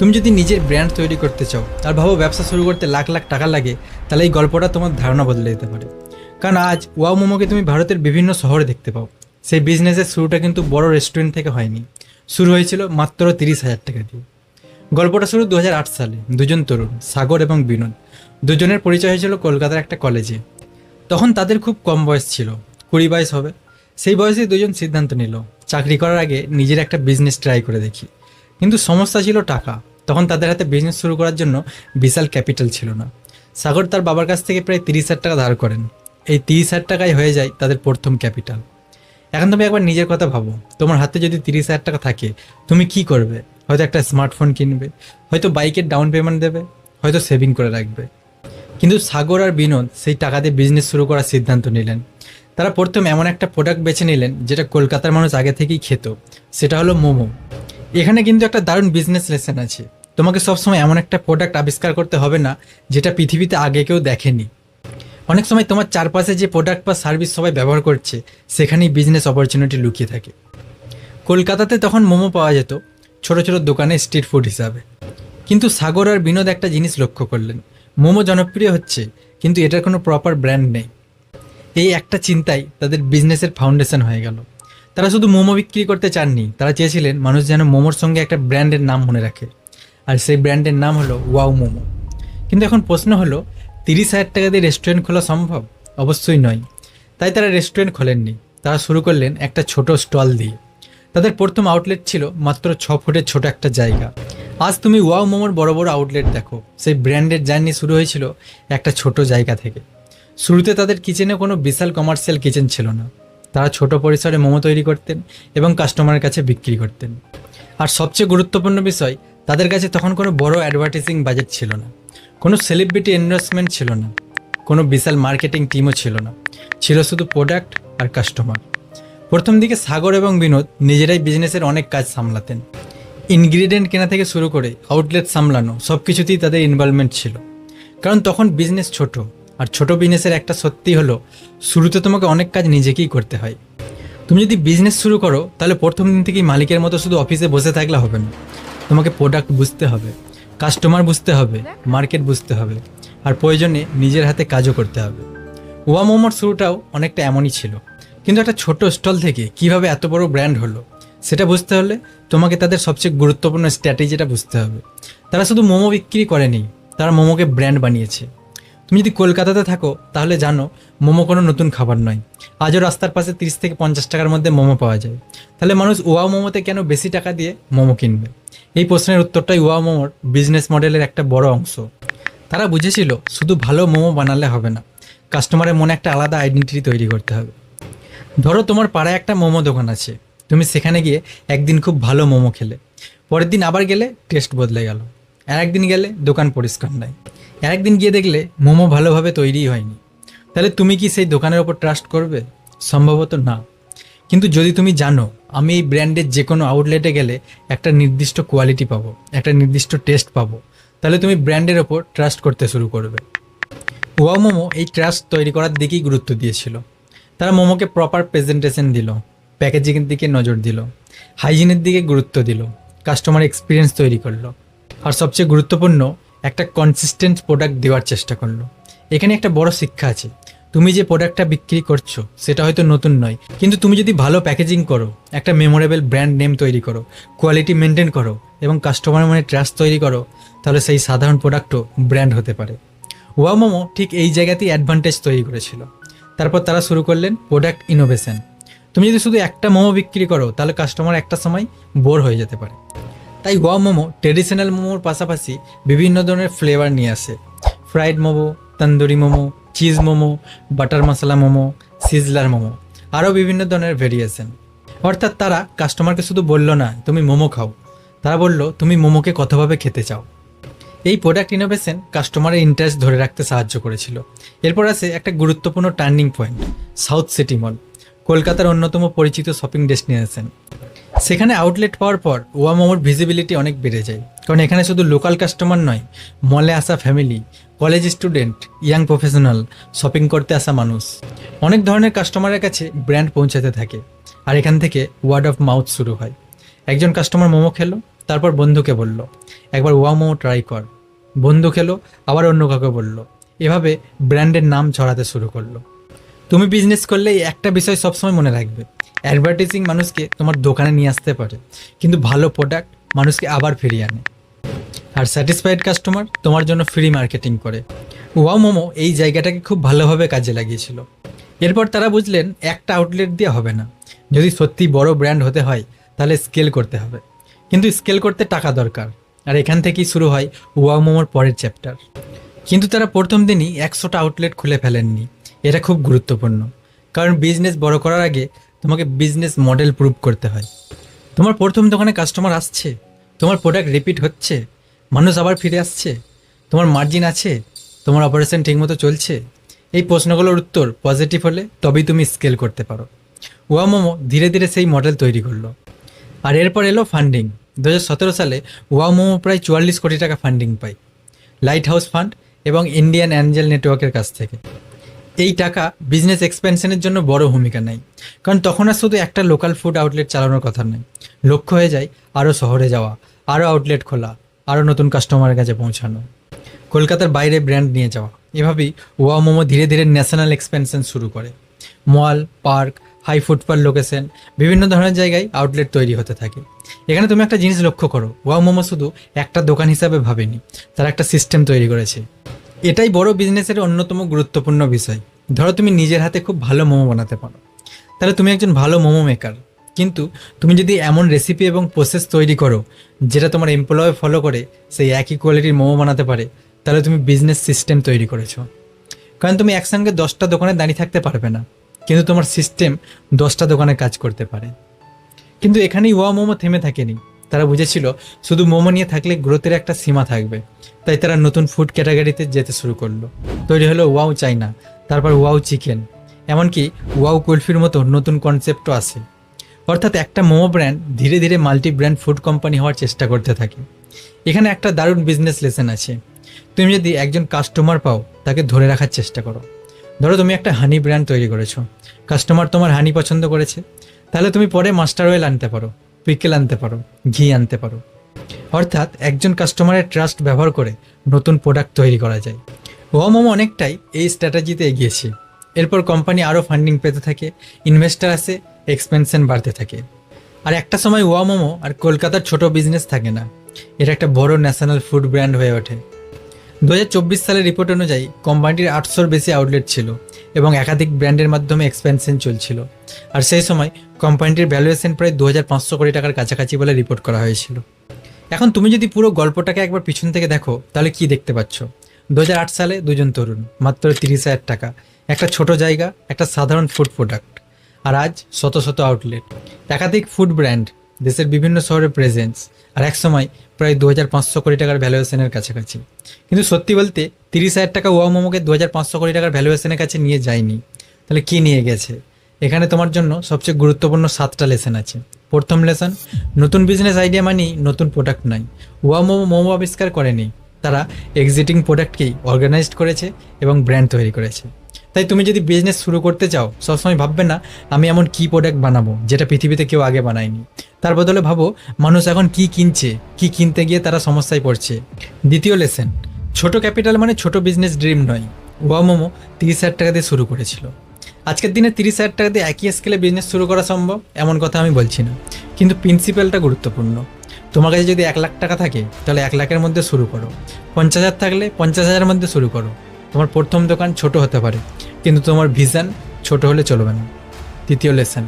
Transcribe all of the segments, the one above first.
তুমি যদি নিজের ব্র্যান্ড তৈরি করতে চাও আর ভাবো ব্যবসা শুরু করতে লাখ লাখ টাকা লাগে, তাহলে এই গল্পটা তোমার ধারণা বদলে দিতে পারে। কারণ আজ ওয়াও মোমোকে তুমি ভারতের বিভিন্ন শহরে দেখতে পাও। সেই বিজনেসের শুরুটা কিন্তু বড় রেস্টুরেন্ট থেকে হয়নি, শুরু হয়েছিল মাত্র 30,000 টাকা দিয়ে। গল্পটা শুরু 2008 সালে। দুজন তরুণ, সাগর এবং বিনোদ, দুজনের পরিচয় হয়েছিল কলকাতার একটা কলেজে। তখন তাদের খুব কম বয়স ছিল, 20-22 হবে। সেই বয়সে দুজন সিদ্ধান্ত নিল চাকরি করার আগে নিজের একটা বিজনেস ট্রাই করে দেখি। কিন্তু সমস্যা ছিল টাকা। তখন তাদের হাতে বিজনেস শুরু করার জন্য বিশাল ক্যাপিটাল ছিল না। সাগর তার বাবার কাছ থেকে প্রায় 30,000 টাকা ধার করেন। এই 30,000 টাকায় হয়ে যায় তাদের প্রথম ক্যাপিটাল। এখন তুমি একবার নিজের কথা ভাবো, তোমার হাতে যদি 30,000 টাকা থাকে, তুমি কি করবে? হয়তো একটা স্মার্টফোন কিনবে, হয়তো বাইকের ডাউন পেমেন্ট দেবে, হয়তো সেভিং করে রাখবে। কিন্তু সাগর আর বিনোদ সেই টাকা দিয়ে বিজনেস শুরু করার সিদ্ধান্ত নিলেন। তারা প্রথম এমন একটা প্রোডাক্ট বেছে নিলেন যেটা কলকাতার মানুষ আগে থেকেই খেত, সেটা হলো মোমো। এখানে কিন্তু একটা দারুণ বিজনেস লেসন আছে। তোমাকে সবসময় এমন একটা প্রোডাক্ট আবিষ্কার করতে হবে না যেটা পৃথিবীতে আগে কেউ দেখেনি। অনেক সময় তোমার চারপাশে যে প্রোডাক্ট বা সার্ভিস সবাই ব্যবহার করছে, সেখানেই বিজনেস অপরচুনিটি লুকিয়ে থাকে। কলকাতাতে তখন মোমো পাওয়া যেত ছোট ছোট দোকানে, স্ট্রিট ফুড হিসাবে। কিন্তু সাগর আর বিনোদ একটা জিনিস লক্ষ্য করলেন, মোমো জনপ্রিয় হচ্ছে কিন্তু এটার কোনো প্রপার ব্র্যান্ড নেই। এই একটা চিন্তাই তাদের বিজনেসের ফাউন্ডেশন হয়ে গেল। তারা শুধু মোমো বিক্রি করতে চাননি, তারা চেয়েছিলেন মানুষ যেন মোমোর সঙ্গে একটা ব্র্যান্ডের নাম মনে রাখে, আর সেই ব্র্যান্ডের নাম হলো ওয়াও মোমো। কিন্তু এখন প্রশ্ন হলো, 30,000 টাকা দিয়ে রেস্টুরেন্ট খোলা সম্ভব? অবশ্যই নয়। তাই তারা রেস্টুরেন্ট খোলেননি, তারা শুরু করলেন একটা ছোট স্টল দিয়ে। তাদের প্রথম আউটলেট ছিল মাত্র 6 ফুটের ছোট একটা জায়গা। আজ তুমি ওয়াও মোমোর বড় বড় আউটলেট দেখো, সেই ব্র্যান্ডের জার্নি শুরু হয়েছিল একটা ছোট জায়গা থেকে। শুরুতে তাদের কিচেনে কোনো বিশাল কমার্শিয়াল কিচেন ছিল না। তারা ছোট পরিসরে মোমো তৈরি করতেন এবং কাস্টমারের কাছে বিক্রি করতেন। আর সবচেয়ে গুরুত্বপূর্ণ বিষয়, তাদের কাছে তখন কোনো বড় অ্যাডভার্টাইজিং বাজেট ছিল না, কোনো সেলিব্রিটি এন্ডোর্সমেন্ট ছিল না, কোনো বিশাল মার্কেটিং টিমও ছিল না। ছিল শুধু প্রোডাক্ট আর কাস্টমার। প্রথম দিকে সাগর এবং বিনোদ নিজেরাই বিজনেসের অনেক কাজ সামলাতেন। ইনগ্রিডিয়েন্ট কেনা থেকে শুরু করে আউটলেট সামলানো, সব কিছুতেই তাদের ইনভলভমেন্ট ছিল। কারণ তখন বিজনেস ছোট, আর ছোট বিজনেসের একটা সত্যি হলো, শুরুতে তোমাকে অনেক কাজ নিজেকেই করতে হয়। তুমি যদি বিজনেস শুরু করো, তাহলে প্রথম দিন থেকেই মালিকের মতো শুধু অফিসে বসে থাকলে হবে না। তোমাকে প্রোডাক্ট বুঝতে হবে, কাস্টমার বুঝতে হবে, মার্কেট বুঝতে হবে, আর প্রয়োজনে নিজের হাতে কাজও করতে হবে। ওয়া মোমোর শুরুটাও অনেকটা এমনই ছিল। কিন্তু একটা ছোট স্টল থেকে কিভাবে এত বড় ব্র্যান্ড হলো, সেটা বুঝতে হলে তোমাকে তাদের সবচেয়ে গুরুত্বপূর্ণ স্ট্র্যাটেজিটা বুঝতে হবে। তারা শুধু মোমো বিক্রি করেনি, তারা মোমোকে ব্র্যান্ড বানিয়েছে। তুমি যদি কলকাতাতে থাকো, তাহলে জানো মোমো কোনো নতুন খাবার নয়। আজও রাস্তার পাশে 30 থেকে 50 টাকার মধ্যে মোমো পাওয়া যায়। তাহলে মানুষ ওয়াও মোমোতে কেন বেশি টাকা দিয়ে মোমো কিনবে? এই প্রশ্নের উত্তরটাই ওয়াও মোমোর বিজনেস মডেলের একটা বড় অংশ। তারা বুঝেছিল শুধু ভালো মোমো বানালে হবে না, কাস্টমারের মনে একটা আলাদা আইডেন্টিটি তৈরি করতে হবে। ধরো তোমার পাড়ায় একটা মোমো দোকান আছে, তুমি সেখানে গিয়ে একদিন খুব ভালো মোমো খেলে, পরের দিন আবার গেলে টেস্ট বদলে গেল, আর একদিন গেলে দোকান পরিষ্কার নাই, আর একদিন গিয়ে দেখলে মোমো ভালোভাবে তৈরিই হয়নি। তাহলে তুমি কি সেই দোকানের ওপর ট্রাস্ট করবে? সম্ভবত না। কিন্তু যদি তুমি জানো আমি এই ব্র্যান্ডের যে কোনো আউটলেটে গেলে একটা নির্দিষ্ট কোয়ালিটি পাবো, একটা নির্দিষ্ট টেস্ট পাবো, তাহলে তুমি ব্র্যান্ডের ওপর ট্রাস্ট করতে শুরু করবে। ওয়াও মোমো এই ট্রাস্ট তৈরি করার দিকেই গুরুত্ব দিয়েছিল। তারা মোমোকে প্রপার প্রেজেন্টেশন দিল, প্যাকেজিংয়ের দিকে নজর দিল, হাইজিনের দিকে গুরুত্ব দিল, কাস্টমার এক্সপিরিয়েন্স তৈরি করলো, আর সবচেয়ে গুরুত্বপূর্ণ, একটা কনসিস্টেন্ট প্রোডাক্ট দেওয়ার চেষ্টা করলো। এখানে একটা বড় শিক্ষা আছে। তুমি যে প্রোডাক্টটা বিক্রি করছো সেটা হয়তো নতুন নয়, কিন্তু তুমি যদি ভালো প্যাকেজিং করো, একটা মেমোরেবল ব্র্যান্ড নেম তৈরি করো, কোয়ালিটি মেনটেন করো এবং কাস্টমারের মনে ট্রাস্ট তৈরি করো, তাহলে সেই সাধারণ প্রোডাক্টও ব্র্যান্ড হতে পারে। ওয়াও মোমো ঠিক এই জায়গাতেই অ্যাডভান্টেজ তৈরি করেছিল। তারপর তারা শুরু করলেন প্রোডাক্ট ইনোভেশন। তুমি যদি শুধু একটা মোমো বিক্রি করো, তাহলে কাস্টমার একটা সময় বোর হয়ে যেতে পারে। তাই ওয়াও মোমো ট্রেডিশনাল মোমোর পাশাপাশি বিভিন্ন ধরনের ফ্লেভার নিয়ে আসে। Fried momo, tandoori momo, cheese momo, butter masala momo, sizzler momo, আরও বিভিন্ন ধরনের ভেরিয়েশন। অর্থাৎ তারা কাস্টমারকে শুধু বললো না তুমি মোমো খাও, তারা বললো তুমি মোমোকে কতভাবে খেতে চাও। এই প্রোডাক্ট ইনোভেশন কাস্টমারের ইন্টারেস্ট ধরে রাখতে সাহায্য করেছিল। এরপর আসে একটা গুরুত্বপূর্ণ টার্নিং পয়েন্ট, সাউথ সিটি মল, কলকাতার অন্যতম পরিচিত শপিং ডেস্টিনেশন। সেখানে আউটলেট পাওয়ার পর ওয়া মোমোর ভিজিবিলিটি অনেক বেড়ে যায়। কারণ এখানে শুধু লোকাল কাস্টমার নয়, মলে আসা family, college student, young professional, shopping করতে আসা মানুষ, অনেক ধরনের কাস্টমারের কাছে ব্র্যান্ড পৌঁছাতে থাকে। আর এখান থেকে ওয়ার্ড অফ মাউথ শুরু হয়। একজন কাস্টমার মোমো খেলো, তারপর বন্ধুকে বলল, একবার ওয়াও মোমো ট্রাই কর। বন্ধু খেলো, আবার অন্য কাউকে বলল। এভাবে ব্র্যান্ডের নাম ছড়াতে শুরু করলো। তুমি বিজনেস করলে এই একটা বিষয় সবসময় মনে রাখবে, অ্যাডভার্টাইজিং মানুষকে তোমার দোকানে নিয়ে আসতে পারে, কিন্তু ভালো প্রোডাক্ট মানুষকে আবার ফিরিয়ে আনে। আর স্যাটিসফাইড কাস্টমার তোমার জন্য ফ্রি মার্কেটিং করে। ওয়াও মোমো এই জায়গাটাকে খুব ভালোভাবে কাজে লাগিয়েছিল। এরপর তারা বুঝলেন একটা আউটলেট দিয়ে হবে না, যদি সত্যি বড় ব্র্যান্ড হতে হয় তাহলে স্কেল করতে হবে। কিন্তু স্কেল করতে টাকা দরকার, আর এখান থেকেই শুরু হয় ওয়াও মোমোর পরের চ্যাপ্টার। কিন্তু তারা প্রথম দিনই 100টা আউটলেট খুলে ফেলেননি। এটা খুব গুরুত্বপূর্ণ, কারণ বিজনেস বড় করার আগে তোমাকে বিজনেস মডেল প্রুভ করতে হয়। তোমার প্রথম দোকানে কাস্টমার আসছে, তোমার প্রোডাক্ট রিপিট হচ্ছে, মানুষ আবার ফিরে আসছে, তোমার মার্জিন আছে, তোমার অপারেশন ঠিকমতো চলছে। এই প্রশ্নগুলোর উত্তর পজিটিভ হলে তবেই তুমি স্কেল করতে পারো। ওয়া মোমো ধীরে ধীরে সেই মডেল তৈরি করলো। আর এরপর এলো ফান্ডিং। 2017 সালে ওয়া মোমো প্রায় 44 কোটি টাকা ফান্ডিং পায়, লাইট হাউস ফান্ড এবং ইন্ডিয়ান অ্যাঞ্জেল নেটওয়ার্কের কাছ থেকে। এই টাকা বিজনেস এক্সপেনশনের জন্য বড় ভূমিকা নেয়, কারণ তখন আর শুধু একটা লোকাল ফুড আউটলেট চালানোর কথা নয়, লক্ষ্য হয়ে যায় আরও শহরে যাওয়া, আরও আউটলেট খোলা, আরও নতুন কাস্টমারের কাছে পৌঁছানো, কলকাতার বাইরে ব্র্যান্ড নিয়ে যাওয়া। এভাবেই ওয়া মোমো ধীরে ধীরে ন্যাশনাল এক্সপেনশন শুরু করে। মল, পার্ক, হাই ফুটফল লোকেশন, বিভিন্ন ধরনের জায়গায় আউটলেট তৈরি হতে থাকে। এখানে তুমি একটা জিনিস লক্ষ্য করো, ওয়া মোমো শুধু একটা দোকান হিসাবে ভাবেনি, তারা একটা সিস্টেম তৈরি করেছে। এটাই বড় বিজনেসের অন্যতম গুরুত্বপূর্ণ বিষয়। ধরো তুমি নিজের হাতে খুব ভালো মোমো বানাতে পারো, তাহলে তুমি একজন ভালো মোমো মেকার। কিন্তু তুমি যদি এমন রেসিপি এবং প্রসেস তৈরি করো যেটা তোমার এমপ্লয় ফলো করে সেই একই কোয়ালিটির মোমো বানাতে পারে, তাহলে তুমি বিজনেস সিস্টেম তৈরি করেছো। কারণ তুমি একসঙ্গে 10টা দোকানে দাঁড়িয়ে থাকতে পারবে না, কিন্তু তোমার সিস্টেম 10টা দোকানে কাজ করতে পারে। কিন্তু এখানেই ওয়া মোমো থেমে থাকেনি। তারা বুঝেছিল শুধু মোমো নিয়ে থাকলে গ্রোথের একটা সীমা থাকবে, তাই তারা নতুন ফুড ক্যাটাগরিতে যেতে শুরু করলো। তৈরি হলো ওয়াও চাইনা, তারপর ওয়াও চিকেন, এমনকি ওয়াও কুলফির মতো নতুন কনসেপ্টও আসে। অর্থাৎ একটা মোমো ব্র্যান্ড ধীরে ধীরে মাল্টি ব্র্যান্ড ফুড কোম্পানি হওয়ার চেষ্টা করতে থাকে। এখানে একটা দারুণ বিজনেস লেসন আছে। তুমি যদি একজন কাস্টমার পাও, তাকে ধরে রাখার চেষ্টা করো। ধরো তুমি একটা হানি ব্র্যান্ড তৈরি করেছো, কাস্টমার তোমার হানি পছন্দ করেছে, তাহলে তুমি পরে মাস্টার অয়েল আনতে পারো, পিকেল আনতে পারো, ঘি আনতে পারো। অর্থাৎ একজন কাস্টমারের ট্রাস্ট ব্যবহার করে নতুন প্রোডাক্ট তৈরি করা যায়। ওয়া মোমো অনেকটাই এই স্ট্র্যাটেজিতে এগিয়েছে। এরপর কোম্পানি আরও ফান্ডিং পেতে থাকে, ইনভেস্টার আসে, এক্সপেনশন বাড়তে থাকে। আর একটা সময় ওয়া মোমো আর কলকাতার ছোট বিজনেস থাকে না, এটা একটা বড় ন্যাশনাল ফুড ব্র্যান্ড হয়ে ওঠে। 2024 সালের রিপোর্ট অনুযায়ী কোম্পানিটির 800-র বেশি আউটলেট ছিল এবং একাধিক ব্র্যান্ডের মাধ্যমে এক্সপেনশন চলছিল। আর সেই সময় কোম্পানিটির ভ্যালুয়েশন প্রায় 2500 কোটি টাকার কাছাকাছি বলে রিপোর্ট করা হয়েছিল। এখন তুমি যদি পুরো গল্পটাকে একবার পিছন থেকে দেখো, তাহলে কি দেখতে পাচ্ছ? 2008 সালে দুজন তরুণ, মাত্র 30,000 টাকা, একটা ছোট জায়গা, একটা সাধারণ ফুড প্রোডাক্ট। আর আজ শত শত আউটলেট, একাধিক ফুড ব্র্যান্ড, দেশের বিভিন্ন শহরে প্রেজেন্স, আর একসময় প্রায় 2500 কোটি টাকার ভ্যালুয়েশনের কাছাকাছি। কিন্তু সত্যি বলতে 30,000 টাকা ওয়া মোমোকে 2500 কোটি টাকার ভ্যালুয়েশনের কাছে নিয়ে যায়নি। তাহলে কি নিয়ে গেছে? এখানে তোমার জন্য সবচেয়ে গুরুত্বপূর্ণ 7টা লেসন আছে। প্রথম লেসন, নতুন বিজনেস আইডিয়া মানেই নতুন প্রোডাক্ট নয়। ওয়া মোমো মোমো আবিষ্কার করেনি, তারা এক্সিস্টিং প্রোডাক্টকেই অর্গানাইজড করেছে এবং ব্র্যান্ড তৈরি করেছে। তাই তুমি যদি বিজনেস শুরু করতে চাও, সবসময় ভাববে না আমি এমন কী প্রোডাক্ট বানাবো যেটা পৃথিবীতে কেউ আগে বানায়নি। তার বদলে ভাবো মানুষ এখন কি কিনছে, কি কিনতে গিয়ে তারা সমস্যায় পড়ছে। দ্বিতীয় লেসন, ছোট ক্যাপিটাল মানে ছোট বিজনেস ড্রিম নয়। ওয়া মোমো 30,000 টাকা দিয়ে শুরু করেছিল। আজকের দিনে 30,000 টাকা দিয়ে একই স্কেলে বিজনেস শুরু করা সম্ভব এমন কথা আমি বলছি না, কিন্তু প্রিন্সিপালটা গুরুত্বপূর্ণ। তোমার কাছে যদি 1 লাখ টাকা থাকে, তাহলে 1 লাখের মধ্যে শুরু করো। 50,000 থাকলে 50,000-এর মধ্যে শুরু করো। তোমার প্রথম দোকান ছোট হতে পারে, কিন্তু তোমার ভিশন ছোট হলে চলবে না। তৃতীয় লেসন,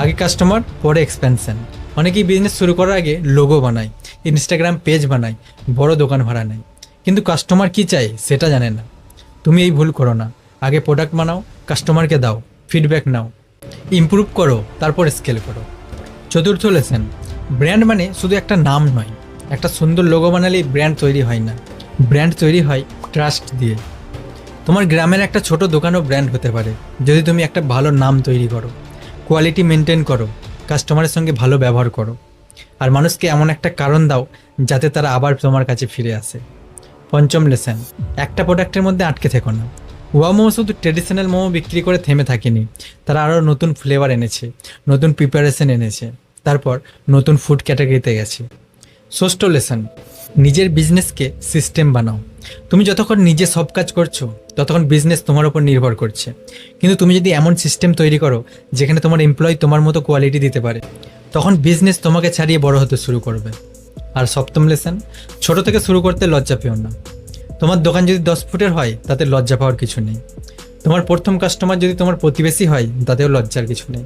আগে কাস্টমার পরে এক্সপেনশন। অনেকেই বিজনেস শুরু করার আগে লোগো বানায়, ইনস্টাগ্রাম পেজ বানায়, বড় দোকান ভাড়া নেয়, কিন্তু কাস্টমার কি চাই সেটা জানে না। তুমি এই ভুল করো না। আগে প্রোডাক্ট বানাও, কাস্টমারকে দাও, ফিডব্যাক নাও, ইমপ্রুভ করো, তারপর স্কেল করো। চতুর্থ লেসন, ব্র্যান্ড মানে শুধু একটা নাম নয়। একটা সুন্দর লোগো বানালেই ব্র্যান্ড তৈরি হয় না, ব্র্যান্ড তৈরি হয় ট্রাস্ট দিয়ে। তোমার গ্রামের একটা ছোট দোকানও ব্র্যান্ড হতে পারে যদি তুমি একটা ভালো নাম তৈরি করো, কোয়ালিটি মেনটেন করো, কাস্টমারের সঙ্গে ভালো ব্যবহার করো, আর মানুষকে এমন একটা কারণ দাও যাতে তারা আবার তোমার কাছে ফিরে আসে। পঞ্চম লেসন, একটা প্রোডাক্টের মধ্যে আটকে থেকো না। ওয়া মোমো শুধু ট্রেডিশনাল মোমো বিক্রি করে থেমে থাকেনি, তারা আরও নতুন ফ্লেভার এনেছে, নতুন প্রিপারেশন এনেছে, তারপর নতুন ফুড ক্যাটাগরিতে গেছে। ষষ্ঠ লেসন, নিজের বিজনেসকে সিস্টেম বানাও। তুমি যতক্ষণ নিজে সব কাজ করছো ততক্ষণ বিজনেস তোমার উপর নির্ভর করছে, কিন্তু তুমি যদি এমন সিস্টেম তৈরি করো যেখানে তোমার এমপ্লয়ি তোমার মতো কোয়ালিটি দিতে পারে, তখন বিজনেস তোমাকে ছাড়িয়ে বড় হতে শুরু করবে। আর সপ্তম লেসন, ছোট থেকে শুরু করতে লজ্জা পেও না। তোমার দোকান যদি 10 ফুটের হয় তাতে লজ্জা পাওয়ার কিছু নেই। তোমার প্রথম কাস্টমার যদি তোমার প্রতিবেশী হয় তাতেও লজ্জার কিছু নেই।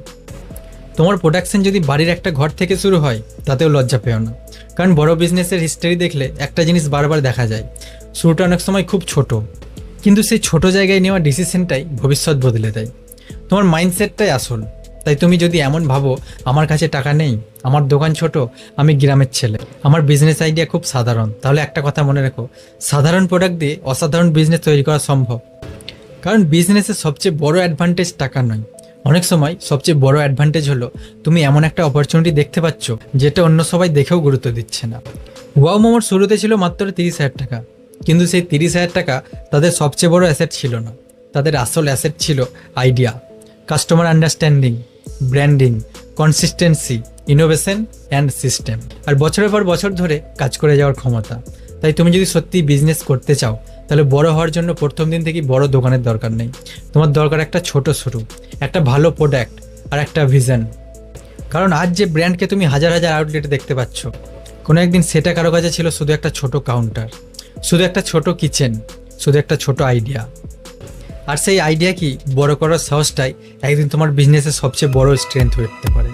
তোমার প্রোডাকশন যদি বাড়ির একটা ঘর থেকে শুরু হয় তাতেও লজ্জা পেও না, কারণ বড় বিজনেসের হিস্টরি দেখলে একটা জিনিস বারবার দেখা যায়, শুরুটা অনেক সময় খুব ছোট, কিন্তু সেই ছোট জায়গায় নেওয়া ডিসিশনটাই ভবিষ্যৎ বদলে দেয়। তোমার মাইন্ডসেটটাই আসল। তাই তুমি যদি এমন ভাবো আমার কাছে টাকা নেই, আমার দোকান ছোট, আমি গ্রামের ছেলে, আমার বিজনেস আইডিয়া খুব সাধারণ, তাহলে একটা কথা মনে রেখো, সাধারণ প্রোডাক্ট দিয়ে অসাধারণ বিজনেস তৈরি করা সম্ভব। কারণ বিজনেসের সবচেয়ে বড় অ্যাডভান্টেজ টাকা নয়, অনেক সময় সবচেয়ে বড় অ্যাডভান্টেজ হলো তুমি এমন একটা অপরচুনিটি দেখতে পাচ্ছ যেটা অন্য সবাই দেখেও গুরুত্ব দিচ্ছে না। ওয়াও মোমোর শুরুতে ছিল মাত্র 30,000 টাকা, কিন্তু সেই 30,000 টাকা তাদের সবচেয়ে বড় অ্যাসেট ছিল না। তাদের আসল অ্যাসেট ছিল idea, customer understanding, branding, consistency, innovation and system, আর বছরের পর বছর ধরে কাজ করে যাওয়ার ক্ষমতা। তাই তুমি যদি সত্যি বিজনেস করতে চাও তাহলে বড় হওয়ার জন্য প্রথম দিন থেকেই বড় দোকানের দরকার নেই। তোমার দরকার একটা ছোট শুরু, একটা ভালো প্রোডাক্ট আর একটা ভিশন। কারণ আজ যে ব্র্যান্ডকে তুমি হাজার হাজার আউটলেটে দেখতে পাচ্ছ, কোনো একদিন সেটা কারো কাছে ছিল শুধু একটা ছোট কাউন্টার, শুধু একটা ছোট কিচেন, শুধু একটা ছোট আইডিয়া। আর সেই আইডিয়া কি বড় করার সাহসটাই একদিন তোমার বিজনেসের সবচেয়ে বড় স্ট্রেংথ হয়ে উঠতে পারে।